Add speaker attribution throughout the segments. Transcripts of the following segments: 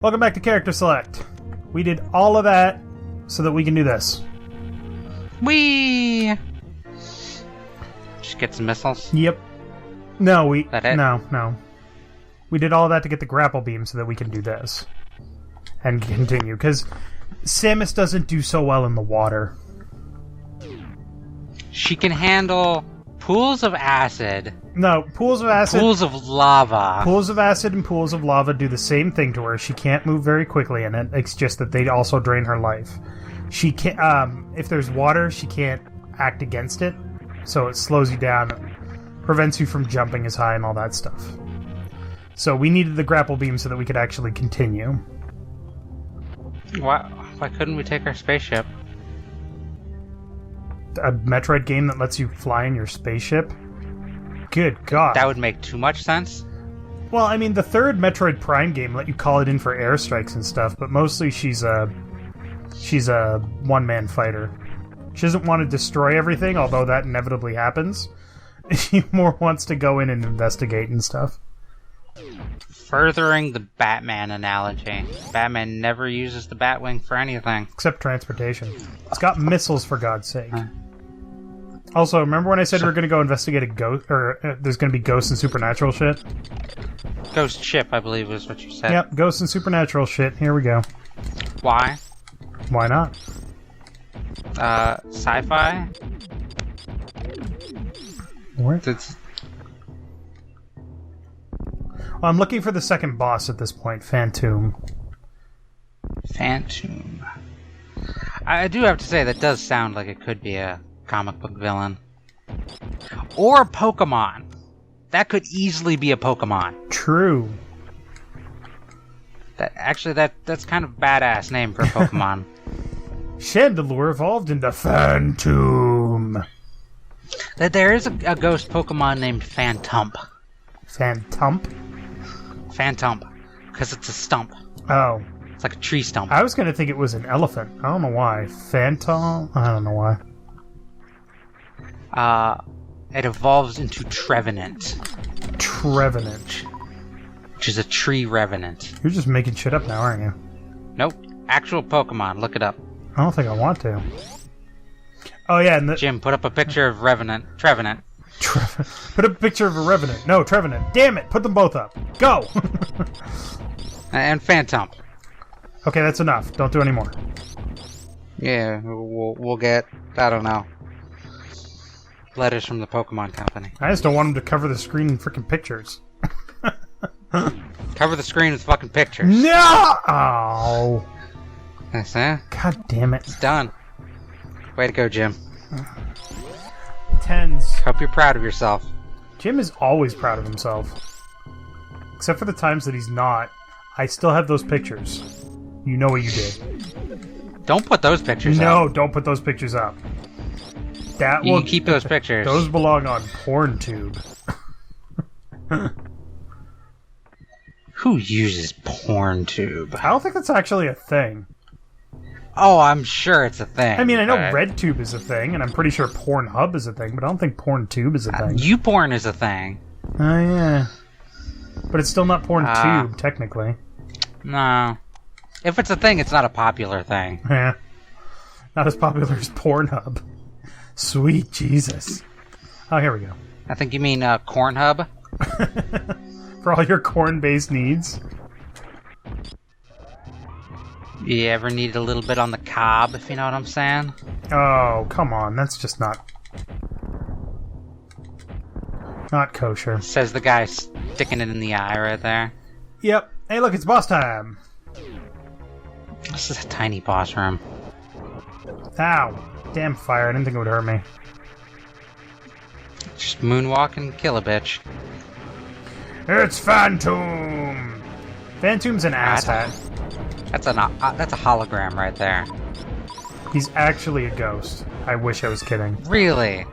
Speaker 1: Welcome back to Character Select. We did all of that so that we can do this.
Speaker 2: Whee! Just get some missiles?
Speaker 1: Yep. No,
Speaker 2: That it?
Speaker 1: No. We did all of that to get the grapple beam so that we can do this. And continue, because Samus doesn't do so well in the water.
Speaker 2: She can handle pools of acid.
Speaker 1: No, pools of acid...
Speaker 2: Pools of lava.
Speaker 1: Pools of acid and pools of lava do the same thing to her. She can't move very quickly in it. It's just that they also drain her life. She can't... if there's water, she can't act against it. So it slows you down, prevents you from jumping as high and all that stuff. So we needed the grapple beam so that we could actually continue.
Speaker 2: Why couldn't we take our spaceship?
Speaker 1: A Metroid game that lets you fly in your spaceship? Good God.
Speaker 2: That would make too much sense.
Speaker 1: Well, I mean, the third Metroid Prime game let you call it in for airstrikes and stuff, but mostly she's a one-man fighter. She doesn't want to destroy everything, although that inevitably happens. She more wants to go in and investigate and stuff.
Speaker 2: Furthering the Batman analogy. Batman never uses the Batwing for anything.
Speaker 1: Except transportation. It's got missiles, for God's sake. Also, remember when I said we were going to go investigate a ghost, or there's going to be ghosts and supernatural shit?
Speaker 2: Ghost ship, I believe, is what you said.
Speaker 1: Yep, ghosts and supernatural shit. Here we go.
Speaker 2: Why?
Speaker 1: Why not?
Speaker 2: Sci-fi?
Speaker 1: What? Well, I'm looking for the second boss at this point, Phantom.
Speaker 2: Phantom. I do have to say, that does sound like it could be a comic book villain. Or a Pokemon. That could easily be a Pokemon.
Speaker 1: True.
Speaker 2: That's kind of a badass name for a Pokemon.
Speaker 1: Chandelure evolved into Phantom.
Speaker 2: There is a ghost Pokemon named Phantump.
Speaker 1: Phantom?
Speaker 2: Phantump. Because it's a stump.
Speaker 1: Oh.
Speaker 2: It's like a tree stump.
Speaker 1: I was going to think it was an elephant. I don't know why. Phantom? I don't know why.
Speaker 2: It evolves into Trevenant.
Speaker 1: Trevenant.
Speaker 2: Which is a tree revenant.
Speaker 1: You're just making shit up now, aren't you?
Speaker 2: Nope. Actual Pokemon. Look it up.
Speaker 1: I don't think I want to. Oh, yeah, and
Speaker 2: Jim, put up a picture of Trevenant.
Speaker 1: Put up a picture of a Revenant. No, Trevenant. Damn it! Put them both up. Go!
Speaker 2: And Phantump.
Speaker 1: Okay, that's enough. Don't do any more.
Speaker 2: Yeah, we'll get, I don't know, letters from the Pokemon Company.
Speaker 1: I just don't want them to cover the screen in freaking pictures.
Speaker 2: Cover the screen with fucking pictures.
Speaker 1: No! Oh.
Speaker 2: That's it.
Speaker 1: God damn it.
Speaker 2: It's done. Way to go, Jim.
Speaker 1: Tens.
Speaker 2: Hope you're proud of yourself.
Speaker 1: Jim is always proud of himself. Except for the times that he's not. I still have those pictures. You know what you did.
Speaker 2: Don't put those pictures up.
Speaker 1: No, don't put those pictures up. That
Speaker 2: You
Speaker 1: will
Speaker 2: can keep those pictures.
Speaker 1: Those belong on PornTube.
Speaker 2: Who uses PornTube?
Speaker 1: I don't think that's actually a thing.
Speaker 2: Oh, I'm sure it's a thing.
Speaker 1: I mean, I know RedTube is a thing, and I'm pretty sure Pornhub is a thing, but I don't think PornTube is a thing.
Speaker 2: YouPorn is a thing.
Speaker 1: Oh, yeah. But it's still not PornTube, technically.
Speaker 2: No. If it's a thing, it's not a popular thing.
Speaker 1: Yeah. Not as popular as Pornhub. Sweet Jesus. Oh, here we go.
Speaker 2: I think you mean Cornhub?
Speaker 1: For all your corn-based needs.
Speaker 2: You ever need a little bit on the cob, if you know what I'm saying?
Speaker 1: Oh, come on. That's just not kosher.
Speaker 2: Says the guy sticking it in the eye right there.
Speaker 1: Yep. Hey, look, it's boss time.
Speaker 2: This is a tiny boss room.
Speaker 1: Ow. Damn fire. I didn't think it would hurt me.
Speaker 2: Just moonwalk and kill a bitch.
Speaker 1: It's Phantom! Phantom's an asshat.
Speaker 2: That's a hologram right there.
Speaker 1: He's actually a ghost. I wish I was kidding.
Speaker 2: Really?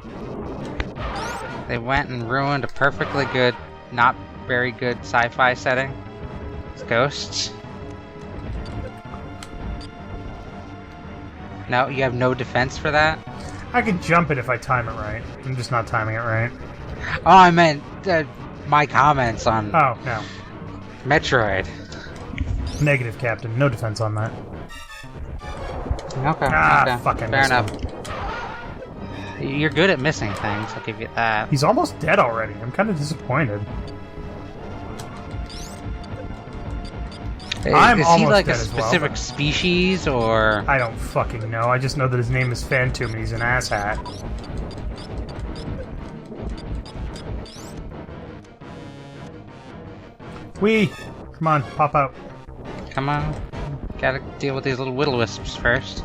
Speaker 2: They went and ruined a perfectly good, not very good sci-fi setting? It's ghosts? No, you have no defense for that?
Speaker 1: I can jump it if I time it right. I'm just not timing it right.
Speaker 2: Oh, I meant my comments on
Speaker 1: Oh, no.
Speaker 2: Metroid.
Speaker 1: Negative, Captain. No defense on that.
Speaker 2: Okay.
Speaker 1: Ah,
Speaker 2: okay.
Speaker 1: fuck, I
Speaker 2: Fair
Speaker 1: missed
Speaker 2: enough.
Speaker 1: him.
Speaker 2: You're good at missing things, I'll give you that.
Speaker 1: He's almost dead already. I'm kind of disappointed. I'm
Speaker 2: Is he
Speaker 1: almost
Speaker 2: like a
Speaker 1: dead as well,
Speaker 2: specific
Speaker 1: but-
Speaker 2: species, or...
Speaker 1: I don't fucking know. I just know that his name is Phantom and he's an asshat. Whee! Come on, pop out.
Speaker 2: Come on. Gotta deal with these little will-o-wisps first.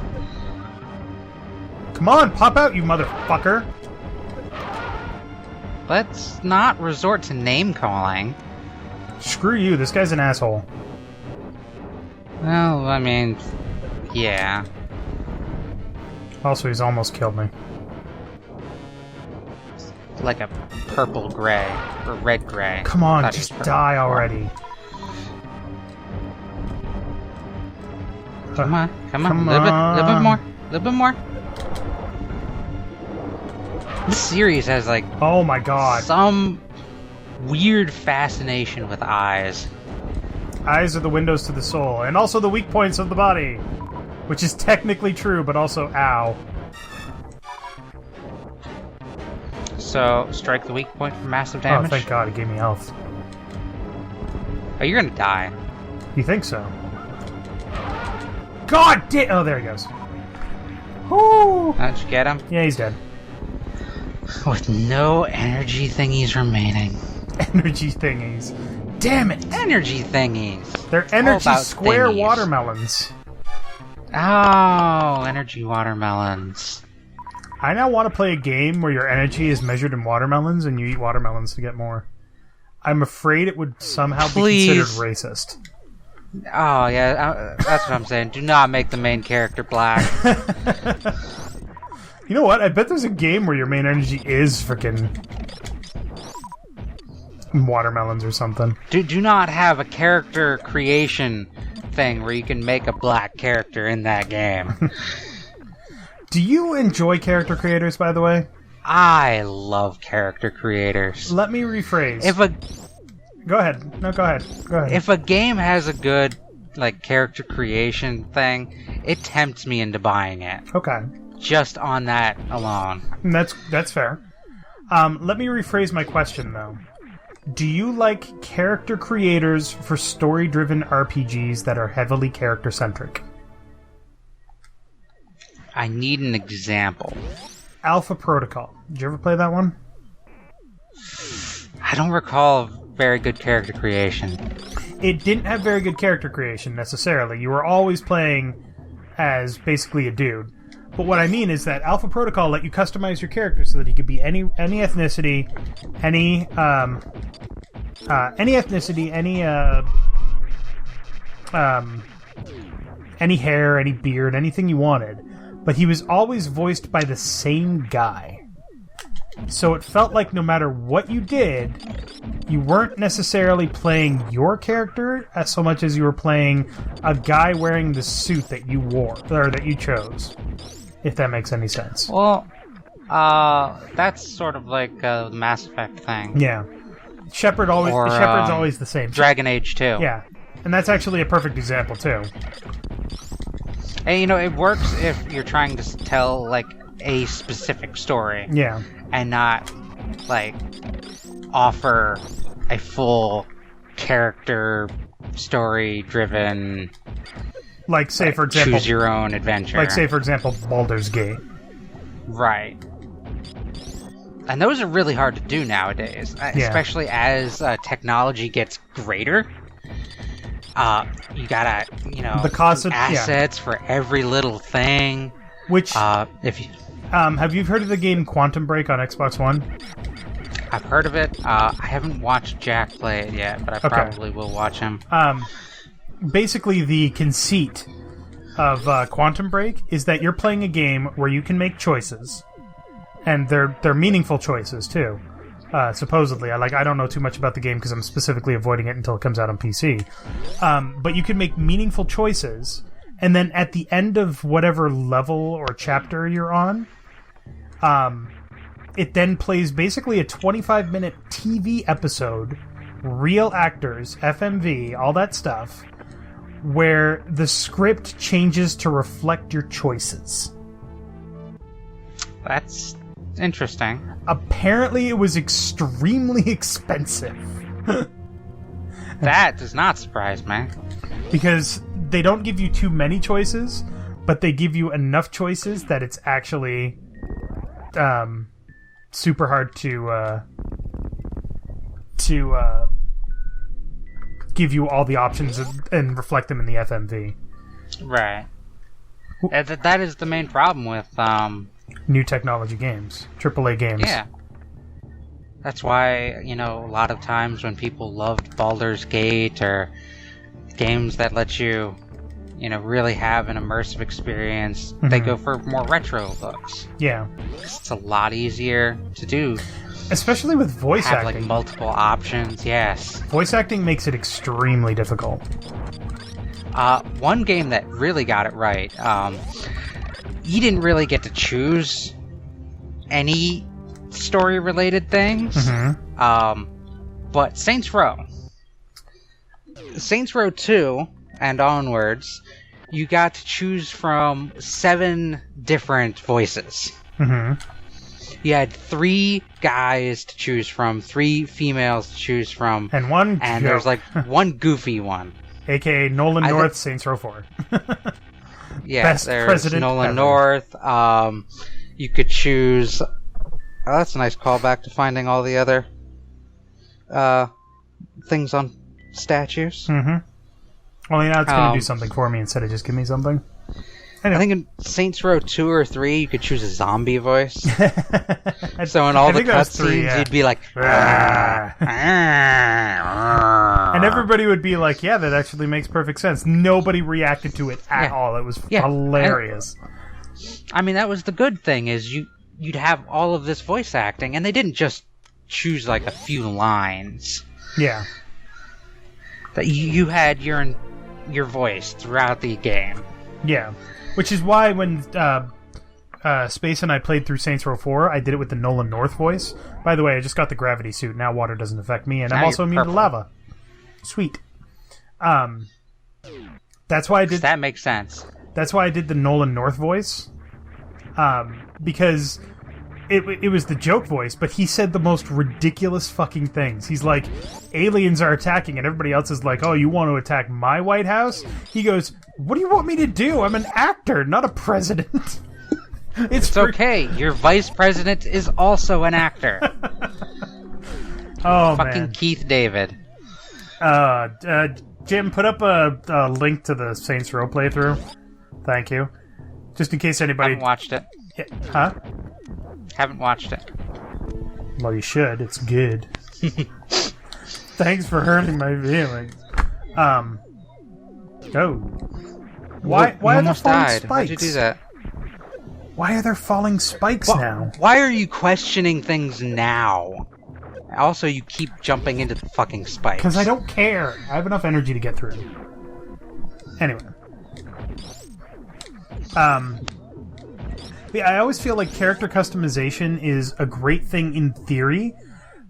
Speaker 1: Come on, pop out, you motherfucker!
Speaker 2: Let's not resort to name-calling.
Speaker 1: Screw you, this guy's an asshole.
Speaker 2: Well, I mean... yeah.
Speaker 1: Also, he's almost killed me.
Speaker 2: Like a purple-gray, or red-gray.
Speaker 1: Come on,
Speaker 2: Thought he
Speaker 1: just
Speaker 2: was purple.
Speaker 1: die already.
Speaker 2: Come on, come on,
Speaker 1: Come
Speaker 2: a little bit
Speaker 1: on.
Speaker 2: more, a little bit more. This series has, like,
Speaker 1: Oh my god.
Speaker 2: some weird fascination with eyes.
Speaker 1: Eyes are the windows to the soul, and also the weak points of the body. Which is technically true, but also ow.
Speaker 2: So, strike the weak point for massive
Speaker 1: Oh,
Speaker 2: damage.
Speaker 1: thank god, it gave me health.
Speaker 2: Oh, you're gonna die.
Speaker 1: You think so? God damn! Oh, there he goes. Whoo!
Speaker 2: Did you get him?
Speaker 1: Yeah, he's dead.
Speaker 2: With no energy thingies remaining.
Speaker 1: Energy thingies. Damn it!
Speaker 2: Energy thingies!
Speaker 1: They're
Speaker 2: all
Speaker 1: energy
Speaker 2: about
Speaker 1: square
Speaker 2: thingies.
Speaker 1: watermelons.
Speaker 2: Oh, energy watermelons.
Speaker 1: I now want to play a game where your energy is measured in watermelons and you eat watermelons to get more. I'm afraid it would somehow
Speaker 2: Please.
Speaker 1: be considered racist.
Speaker 2: Oh, yeah, that's what I'm saying. Do not make the main character black.
Speaker 1: You know what? I bet there's a game where your main energy is frickin' watermelons or something.
Speaker 2: Do not have a character creation thing where you can make a black character in that game.
Speaker 1: Do you enjoy character creators, by the way?
Speaker 2: I love character creators.
Speaker 1: Let me rephrase. Go ahead. No, go ahead. Go ahead.
Speaker 2: If a game has a good, like, character creation thing, it tempts me into buying it.
Speaker 1: Okay.
Speaker 2: Just on that alone.
Speaker 1: That's fair. Let me rephrase my question, though. Do you like character creators for story-driven RPGs that are heavily character-centric?
Speaker 2: I need an example.
Speaker 1: Alpha Protocol. Did you ever play that one?
Speaker 2: I don't recall very good character creation.
Speaker 1: It didn't have very good character creation, necessarily. You were always playing as basically a dude. But what I mean is that Alpha Protocol let you customize your character so that he could be any ethnicity, any hair, any beard, anything you wanted. But he was always voiced by the same guy. So it felt like no matter what you did, you weren't necessarily playing your character as so much as you were playing a guy wearing the suit that you wore, or that you chose. If that makes any sense.
Speaker 2: Well, that's sort of like the Mass Effect thing.
Speaker 1: Yeah. Shepard's always the same.
Speaker 2: Dragon Age 2.
Speaker 1: Yeah. And that's actually a perfect example, too.
Speaker 2: And, you know, it works if you're trying to tell, like, a specific story.
Speaker 1: Yeah.
Speaker 2: And not, like, offer a full character, story-driven...
Speaker 1: Like, say, for example...
Speaker 2: choose your own adventure.
Speaker 1: Like, say, for example, Baldur's Gate.
Speaker 2: Right. And those are really hard to do nowadays, especially as technology gets greater. You gotta,
Speaker 1: the cost of
Speaker 2: assets for every little thing.
Speaker 1: Which,
Speaker 2: if you,
Speaker 1: have you heard of the game Quantum Break on Xbox One?
Speaker 2: I've heard of it. I haven't watched Jack play it yet, but I probably will watch him.
Speaker 1: Basically, the conceit of Quantum Break is that you're playing a game where you can make choices, and they're meaningful choices too. Supposedly, I don't know too much about the game because I'm specifically avoiding it until it comes out on PC. But you can make meaningful choices, and then at the end of whatever level or chapter you're on, it then plays basically a 25-minute TV episode, real actors, FMV, all that stuff, where the script changes to reflect your choices.
Speaker 2: That's interesting.
Speaker 1: Apparently, it was extremely expensive.
Speaker 2: That does not surprise me.
Speaker 1: Because they don't give you too many choices, but they give you enough choices that it's actually super hard to give you all the options and reflect them in the FMV.
Speaker 2: Right. That is the main problem with
Speaker 1: new technology games, AAA games.
Speaker 2: Yeah. That's why, a lot of times when people loved Baldur's Gate or games that let you, really have an immersive experience, they go for more retro looks.
Speaker 1: Yeah.
Speaker 2: It's a lot easier to do.
Speaker 1: Especially with voice
Speaker 2: have,
Speaker 1: acting.
Speaker 2: Multiple options, yes.
Speaker 1: Voice acting makes it extremely difficult.
Speaker 2: One game that really got it right, you didn't really get to choose any story-related things, but Saints Row 2 and onwards, you got to choose from 7 different voices. You had 3 guys to choose from, 3 females to choose from,
Speaker 1: and one
Speaker 2: and
Speaker 1: joke.
Speaker 2: there's one goofy one,
Speaker 1: aka Nolan North, Saints Row 4.
Speaker 2: Yeah,
Speaker 1: Best
Speaker 2: there's
Speaker 1: president
Speaker 2: Nolan
Speaker 1: ever.
Speaker 2: North. You could choose. Oh, that's a nice callback to finding all the other things on statues.
Speaker 1: Well, now it's going to do something for me instead of just give me something.
Speaker 2: I think in Saints Row 2 or 3, you could choose a zombie voice. So in all the cutscenes, you'd be like...
Speaker 1: And everybody would be like, yeah, that actually makes perfect sense. Nobody reacted to it at all. It was hilarious.
Speaker 2: I mean, that was the good thing, is you'd have all of this voice acting, and they didn't just choose a few lines.
Speaker 1: Yeah.
Speaker 2: That you had your voice throughout the game.
Speaker 1: Yeah. Which is why when Space and I played through Saints Row 4, I did it with the Nolan North voice. By the way, I just got the gravity suit. Now water doesn't affect me, and I'm also immune to lava. Sweet. That's why I did...
Speaker 2: That makes sense.
Speaker 1: That's why I did the Nolan North voice. Because it was the joke voice, but he said the most ridiculous fucking things. He's like, aliens are attacking, and everybody else is like, oh, you want to attack my White House? He goes, what do you want me to do? I'm an actor, not a president. It's
Speaker 2: okay. Your vice president is also an actor.
Speaker 1: Oh,
Speaker 2: fucking
Speaker 1: man.
Speaker 2: Keith David.
Speaker 1: Jim, put up a link to the Saints Row playthrough. Thank you. Just in case anybody...
Speaker 2: Haven't watched it.
Speaker 1: Huh?
Speaker 2: Haven't watched it.
Speaker 1: Well, you should. It's good. Thanks for hurting my feelings. Oh. Why are there falling spikes?
Speaker 2: Why'd you do that?
Speaker 1: Why are there falling spikes now?
Speaker 2: Why are you questioning things now? Also, you keep jumping into the fucking spikes.
Speaker 1: Because I don't care. I have enough energy to get through. Anyway. Yeah, I always feel like character customization is a great thing in theory,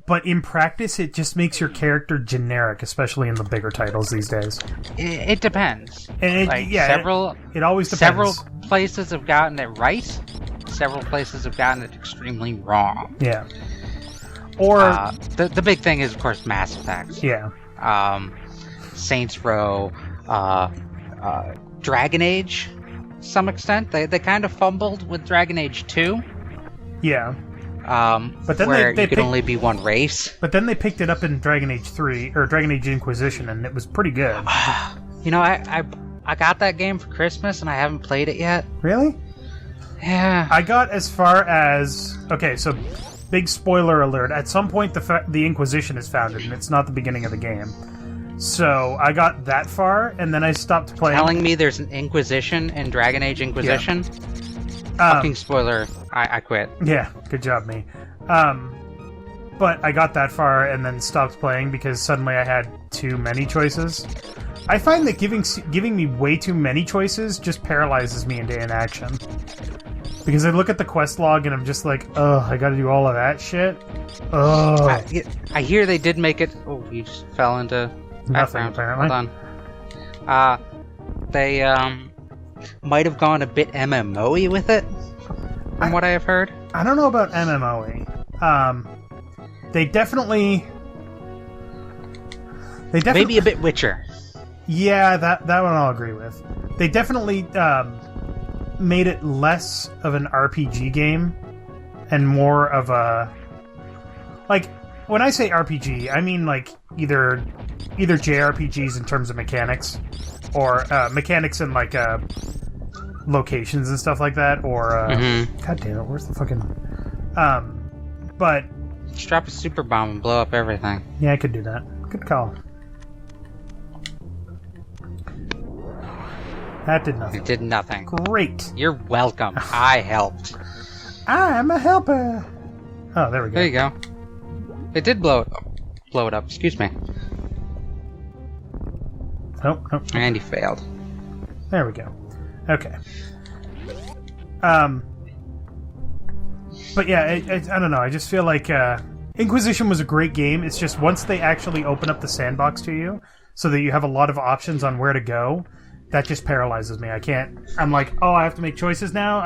Speaker 1: but in practice it just makes your character generic, especially in the bigger titles these days.
Speaker 2: It depends.
Speaker 1: And it always depends.
Speaker 2: Several places have gotten it right. Several places have gotten it extremely wrong.
Speaker 1: Yeah. Or
Speaker 2: the big thing is, of course, Mass Effect.
Speaker 1: Yeah.
Speaker 2: Saints Row, Dragon Age, to some extent. They kind of fumbled with Dragon Age 2.
Speaker 1: Yeah.
Speaker 2: But then where you could only be one race.
Speaker 1: But then they picked it up in Dragon Age 3, or Dragon Age Inquisition, and it was pretty good.
Speaker 2: I got that game for Christmas, and I haven't played it yet.
Speaker 1: Really?
Speaker 2: Yeah.
Speaker 1: I got as far as... Okay, so... Big spoiler alert. At some point, the Inquisition is founded, and it's not the beginning of the game. So, I got that far, and then I stopped playing.
Speaker 2: Telling me there's an Inquisition in Dragon Age Inquisition?
Speaker 1: Yeah.
Speaker 2: Fucking spoiler. I quit.
Speaker 1: Yeah, good job, me. But I got that far, and then stopped playing, because suddenly I had too many choices. I find that giving me way too many choices just paralyzes me into inaction. Because I look at the quest log and I'm just like, ugh, I gotta do all of that shit? Ugh.
Speaker 2: I hear they did make it... Oh, you just fell into
Speaker 1: nothing, apparently.
Speaker 2: Hold on. they might have gone a bit MMO-y with it, from what I have heard.
Speaker 1: I don't know about MMO-y. They definitely...
Speaker 2: Maybe a bit Witcher.
Speaker 1: Yeah, that one I'll agree with. They definitely made it less of an RPG game and more of a... Like, when I say RPG, I mean like either JRPGs in terms of mechanics, or mechanics in like locations and stuff like that, or God damn it, where's the fucking but
Speaker 2: just drop a super bomb and blow up everything.
Speaker 1: Yeah, I could do that. Good call. That did nothing.
Speaker 2: It did nothing.
Speaker 1: Great.
Speaker 2: You're welcome. I helped.
Speaker 1: I'm a helper. Oh, there we go.
Speaker 2: There you go. It did blow it up. Excuse me.
Speaker 1: Oh.
Speaker 2: And he failed.
Speaker 1: There we go. Okay. But yeah, I don't know. I just feel like Inquisition was a great game. It's just once they actually open up the sandbox to you, so that you have a lot of options on where to go, that just paralyzes me. I can't. I'm like, oh, I have to make choices now.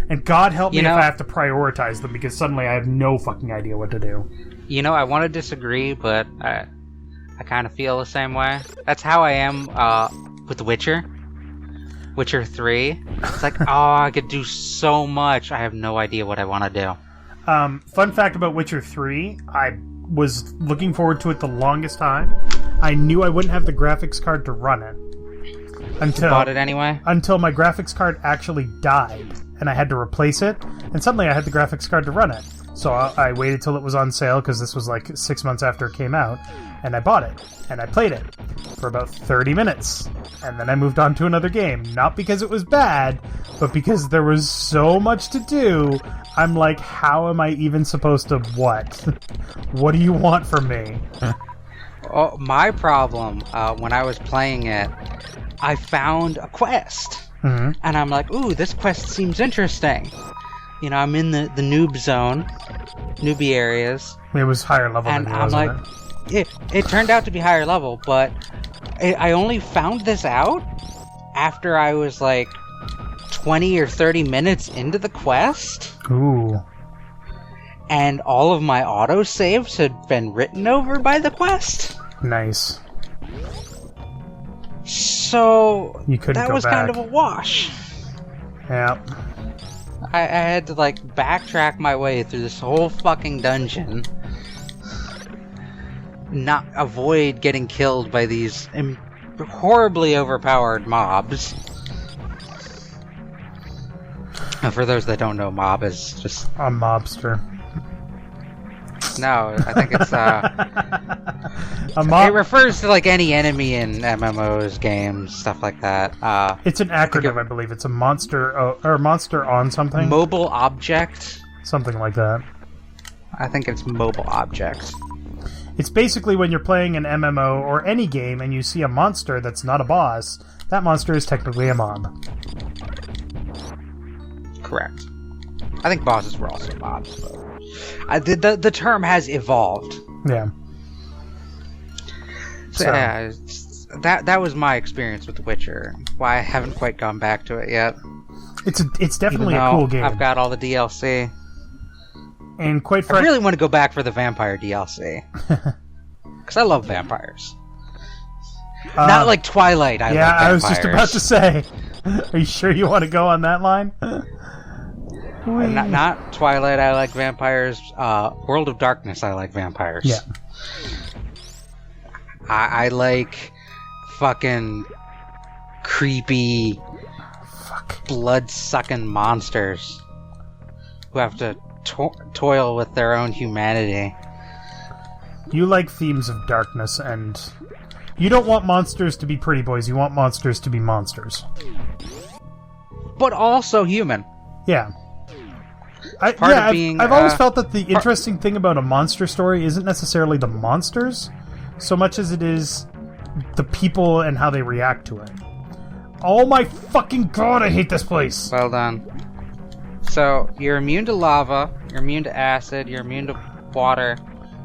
Speaker 1: And God help me if I have to prioritize them, because suddenly I have no fucking idea what to do.
Speaker 2: You know, I want to disagree, but I kind of feel the same way. That's how I am with The Witcher. Witcher 3. It's like, oh, I could do so much. I have no idea what I want to do.
Speaker 1: Fun fact about Witcher 3, I was looking forward to it the longest time. I knew I wouldn't have the graphics card to run it. Until,
Speaker 2: you bought it anyway?
Speaker 1: Until my graphics card actually died, and I had to replace it, and suddenly I had the graphics card to run it. So I waited till it was on sale, because this was like 6 months after it came out, and I bought it, and I played it for about 30 minutes, and then I moved on to another game. Not because it was bad, but because there was so much to do. I'm like, how am I even supposed to what? What do you want from me?
Speaker 2: Oh, my problem, when I was playing it, I found a quest.
Speaker 1: Mm-hmm.
Speaker 2: And I'm like, ooh, this quest seems interesting. You know, I'm in the noob zone, newbie areas.
Speaker 1: It was higher level
Speaker 2: and
Speaker 1: than you,
Speaker 2: I'm
Speaker 1: wasn't
Speaker 2: like, it turned out to be higher level, but I only found this out after I was like 20 or 30 minutes into the quest.
Speaker 1: Ooh.
Speaker 2: And all of my autosaves had been written over by the quest.
Speaker 1: Nice.
Speaker 2: So
Speaker 1: you couldn't
Speaker 2: that
Speaker 1: go
Speaker 2: was
Speaker 1: back.
Speaker 2: kind of a wash.
Speaker 1: Yeah.
Speaker 2: I had to like backtrack my way through this whole fucking dungeon, not avoid getting killed by these horribly overpowered mobs. And for those that don't know, mob is just
Speaker 1: a mobster.
Speaker 2: No, I think it's
Speaker 1: a mob.
Speaker 2: It refers to like any enemy in MMOs, games, stuff like that.
Speaker 1: It's an acronym, I believe. It's a monster or monster on something.
Speaker 2: Mobile object.
Speaker 1: Something like that.
Speaker 2: I think it's mobile object.
Speaker 1: It's basically when you're playing an MMO or any game and you see a monster that's not a boss, that monster is technically a mob.
Speaker 2: Correct. I think bosses were also mobs, but the term has evolved.
Speaker 1: Yeah.
Speaker 2: So yeah, that was my experience with The Witcher. Why I haven't quite gone back to it yet.
Speaker 1: It's definitely a cool game.
Speaker 2: I've got all the DLC.
Speaker 1: And quite
Speaker 2: frankly, I really want to go back for the vampire DLC. Because I love vampires. Not like Twilight, I like vampires.
Speaker 1: Yeah, I was just about to say. Are you sure you want to go on that line?
Speaker 2: Not Twilight, I like vampires. World of Darkness, I like vampires.
Speaker 1: Yeah.
Speaker 2: I like fucking creepy, blood-sucking monsters who have to toil with their own humanity.
Speaker 1: You like themes of darkness, and you don't want monsters to be pretty boys. You want monsters to be monsters.
Speaker 2: But also human.
Speaker 1: Yeah. I've always felt that the interesting thing about a monster story isn't necessarily the monsters, so much as it is the people and how they react to it. Oh my fucking god, I hate this place!
Speaker 2: Well done. So, you're immune to lava, you're immune to acid, you're immune to water,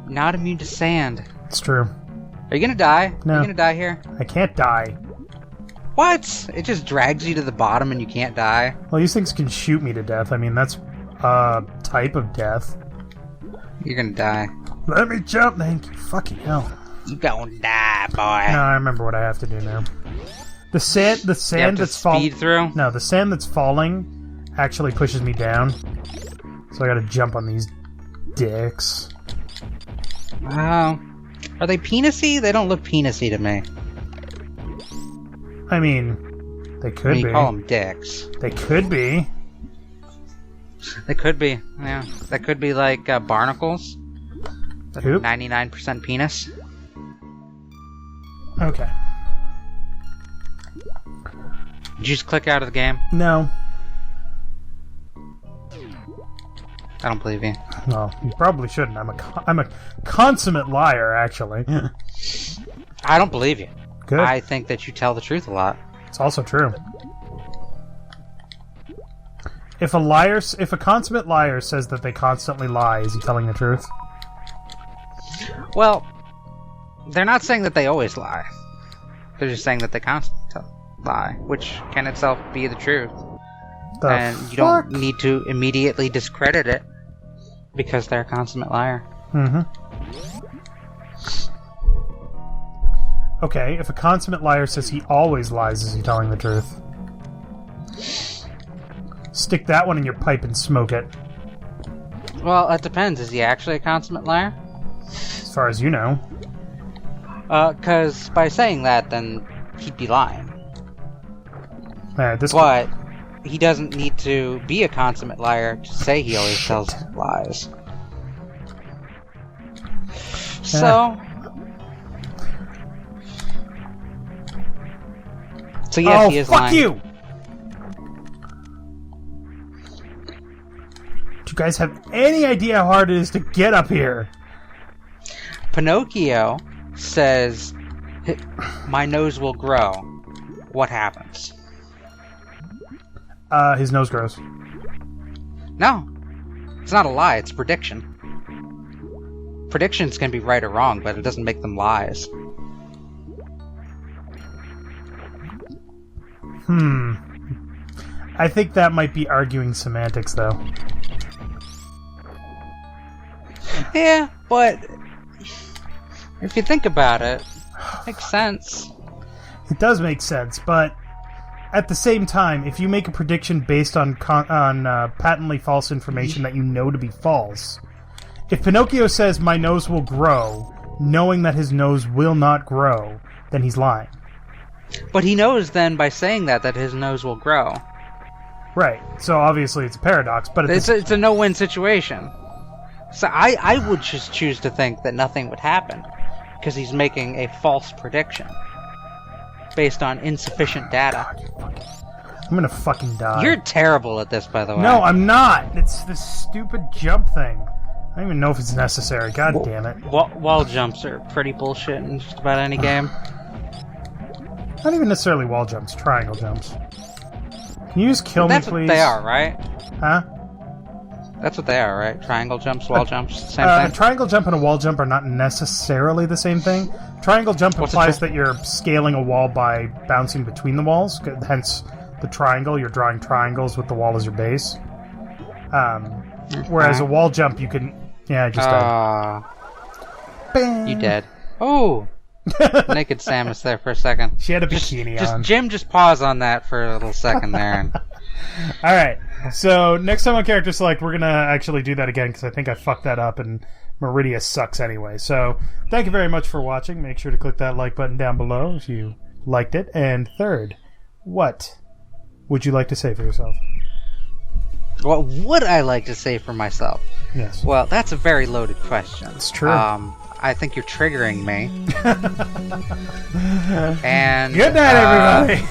Speaker 2: not immune to sand.
Speaker 1: It's true.
Speaker 2: Are you gonna die?
Speaker 1: No.
Speaker 2: Are you gonna die here?
Speaker 1: I can't die.
Speaker 2: What? It just drags you to the bottom and you can't die?
Speaker 1: Well, these things can shoot me to death. I mean, that's a type of death.
Speaker 2: You're gonna die.
Speaker 1: Let me jump, thank you. Fucking hell.
Speaker 2: You gonna die, boy.
Speaker 1: No, I remember what I have to do now. The sand that's falling.
Speaker 2: Speed through?
Speaker 1: No, the sand that's falling actually pushes me down. So I gotta jump on these dicks.
Speaker 2: Wow. Are they penisy? They don't look penisy to me.
Speaker 1: I mean, they could be.
Speaker 2: You call them dicks.
Speaker 1: They could be.
Speaker 2: They could be, yeah. That could be like barnacles.
Speaker 1: Oop.
Speaker 2: 99% penis.
Speaker 1: Okay.
Speaker 2: Did you just click out of the game?
Speaker 1: No.
Speaker 2: I don't believe you.
Speaker 1: Well, you probably shouldn't. I'm a consummate liar, actually.
Speaker 2: I don't believe you.
Speaker 1: Good.
Speaker 2: I think that you tell the truth a lot.
Speaker 1: It's also true. If a consummate liar says that they constantly lie, is he telling the truth?
Speaker 2: Well, they're not saying that they always lie. They're just saying that they constantly lie, which can itself be the truth. And you don't need to immediately discredit it because they're a consummate liar.
Speaker 1: Mm-hmm. Okay, if a consummate liar says he always lies, is he telling the truth? Stick that one in your pipe and smoke it.
Speaker 2: Well, that depends. Is he actually a consummate liar?
Speaker 1: As far as you know.
Speaker 2: Because by saying that, then he'd be lying.
Speaker 1: But
Speaker 2: he doesn't need to be a consummate liar to say he always tells lies. So yes, he is lying.
Speaker 1: Fuck you! Do you guys have any idea how hard it is to get up here?
Speaker 2: Pinocchio says, "My nose will grow." What happens?
Speaker 1: His nose grows.
Speaker 2: No. It's not a lie, it's a prediction. Predictions can be right or wrong, but it doesn't make them lies.
Speaker 1: I think that might be arguing semantics, though.
Speaker 2: Yeah, but if you think about it, it makes sense.
Speaker 1: It does make sense, but at the same time, if you make a prediction based on patently false information that you know to be false, if Pinocchio says, "My nose will grow," knowing that his nose will not grow, then he's lying.
Speaker 2: But he knows then, by saying that his nose will grow.
Speaker 1: Right, so obviously it's a paradox, but
Speaker 2: it's a no-win situation. So I would just choose to think that nothing would happen, because he's making a false prediction based on insufficient data.
Speaker 1: I'm gonna fucking die.
Speaker 2: You're terrible at this, by the way.
Speaker 1: No, I'm not! It's this stupid jump thing. I don't even know if it's necessary, god damn it.
Speaker 2: Wall jumps are pretty bullshit in just about any game.
Speaker 1: Not even necessarily wall jumps, triangle jumps. Can you just kill me, please?
Speaker 2: That's what they are, right?
Speaker 1: Huh?
Speaker 2: That's what they are, right? Triangle jumps, wall jumps, same thing?
Speaker 1: A triangle jump and a wall jump are not necessarily the same thing. Triangle jump implies that you're scaling a wall by bouncing between the walls, hence the triangle. You're drawing triangles with the wall as your base. Whereas a wall jump, you can... Yeah, I just died.
Speaker 2: You dead. Oh! Naked Samus there for a second.
Speaker 1: She had a bikini on.
Speaker 2: Jim, just pause on that for a little second there.
Speaker 1: Alright, so next time on Character Select, we're going to actually do that again, because I think I fucked that up, and Meridia sucks anyway. So, thank you very much for watching. Make sure to click that like button down below if you liked it. And third, what would you like to say for yourself?
Speaker 2: What would I like to say for myself?
Speaker 1: Yes.
Speaker 2: Well, that's a very loaded question.
Speaker 1: It's true.
Speaker 2: I think you're triggering me. And
Speaker 1: good night, everybody.